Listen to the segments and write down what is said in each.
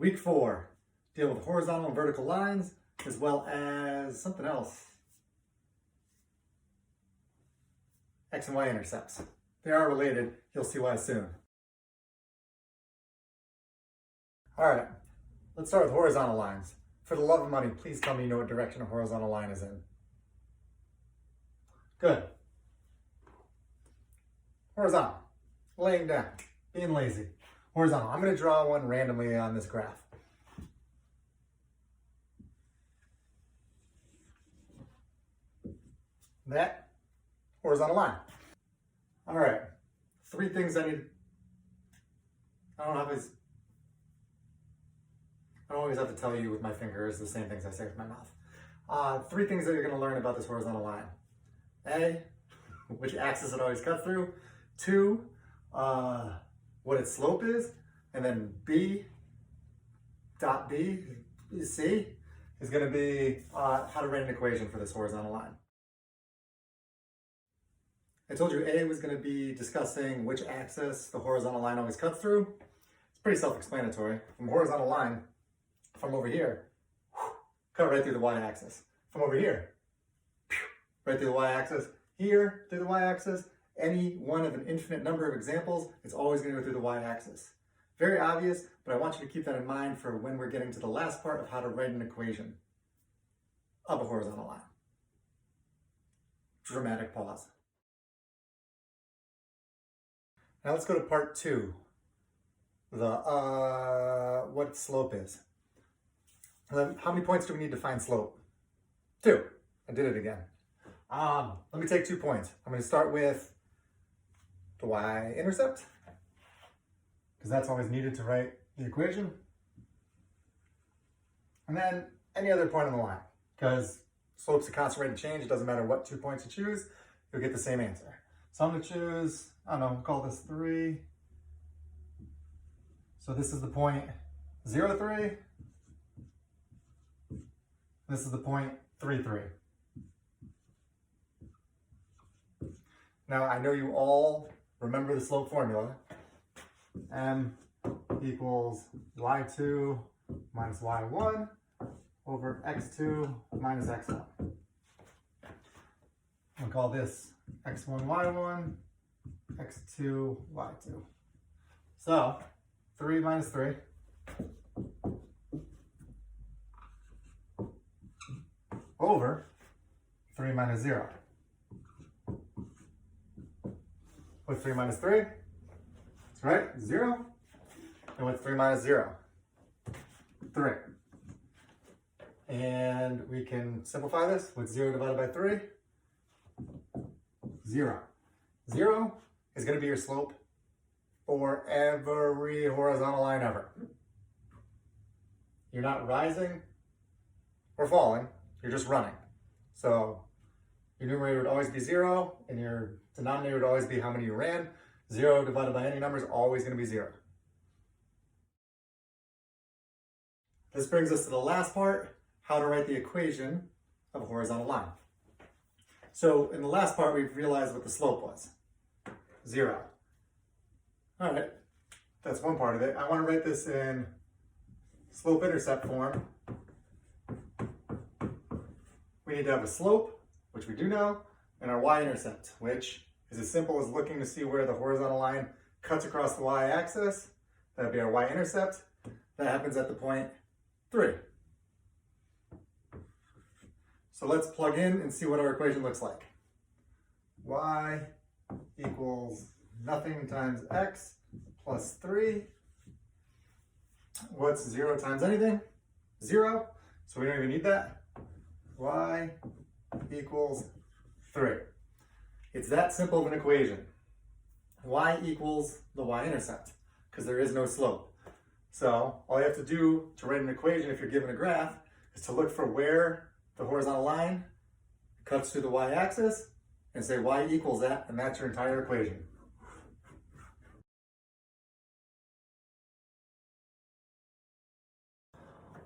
Week 4, deal with horizontal and vertical lines, as well as something else. X and Y intercepts. They are related. You'll see why soon. All right, let's start with horizontal lines. For the love of money, please tell me you know what direction a horizontal line is in. Good. Horizontal, laying down, being lazy. Horizontal, I'm going to draw one randomly on this graph. That horizontal line. All right, 3 things I need. I don't always have to tell you with my fingers the same things I say with my mouth. 3 things that you're going to learn about this horizontal line. A, which axis it always cuts through. 2, what its slope is. And then B, dot B, C, is going to be how to write an equation for this horizontal line. I told you A was going to be discussing which axis the horizontal line always cuts through. It's pretty self-explanatory. From horizontal line, from over here, cut right through the y-axis. From over here, right through the y-axis. Here, through the y-axis. Any one of an infinite number of examples, it's always going to go through the y-axis. Very obvious, but I want you to keep that in mind for when we're getting to the last part of how to write an equation of a horizontal line. Dramatic pause. Now let's go to part 2. What slope is. How many points do we need to find slope? 2. I did it again. Let me take 2 points. I'm going to start with the y-intercept, because that's always needed to write the equation. And then any other point on the line, because slope's a constant rate of change. It doesn't matter what 2 points you choose, you'll get the same answer. So I'm going to choose, I don't know, we'll call this 3. So this is the point 0, 3. This is the point 3, 3. Now I know you all remember the slope formula. M equals y2 minus y1 over x2 minus x1. We'll call this x1, y1, x2, y2. So 3 minus 3 over 3 minus 0. What's 3 minus 3? That's right, 0. And what's 3 minus 0? 3. And we can simplify this. What's 0 divided by 3? 0. 0 is going to be your slope for every horizontal line ever. You're not rising or falling, you're just running. So your numerator would always be 0, and your denominator would always be how many you ran. 0 divided by any number is always going to be 0. This brings us to the last part, how to write the equation of a horizontal line. So in the last part, we've realized what the slope was. 0. All right, that's one part of it. I want to write this in slope-intercept form. We need to have a slope, which we do know, and our y-intercept, which is as simple as looking to see where the horizontal line cuts across the y-axis. That'd be our y-intercept. That happens at the point 3. So let's plug in and see what our equation looks like. Y equals nothing times x plus 3. What's 0 times anything? 0. So we don't even need that. Y equals 3. It's that simple of an equation. Y equals the y-intercept, because there is no slope. So all you have to do to write an equation if you're given a graph is to look for where the horizontal line cuts through the y-axis and say y equals that, and that's your entire equation.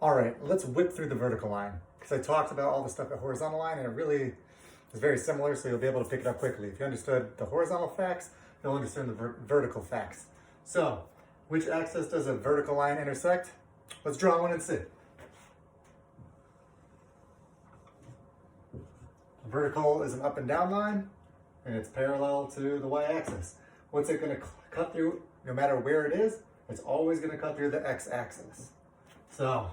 All right, let's whip through the vertical line, because I talked about all the stuff at horizontal line, and it really is very similar, so you'll be able to pick it up quickly. If you understood the horizontal facts, you'll understand the vertical facts. So, which axis does a vertical line intersect? Let's draw one and see. Vertical is an up and down line, and it's parallel to the y-axis. What's it going to cut through? No matter where it is, it's always going to cut through the x-axis. So,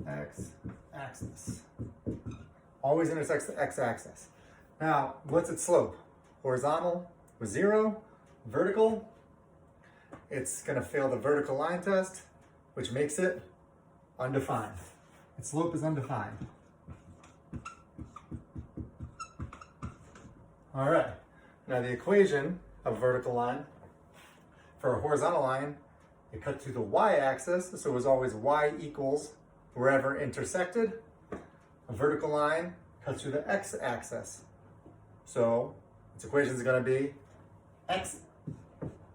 x-axis. Always intersects the x-axis. Now, what's its slope? Horizontal with 0. Vertical, it's going to fail the vertical line test, which makes it undefined. Its slope is undefined. All right. Now the equation of a vertical line for a horizontal line, it cut through the y-axis, so it was always y equals wherever intersected. A vertical line cuts through the x-axis. So its equation is going to be x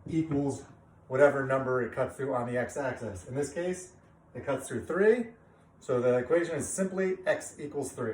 equals whatever number it cuts through on the x-axis. In this case, it cuts through 3. So the equation is simply x equals 3.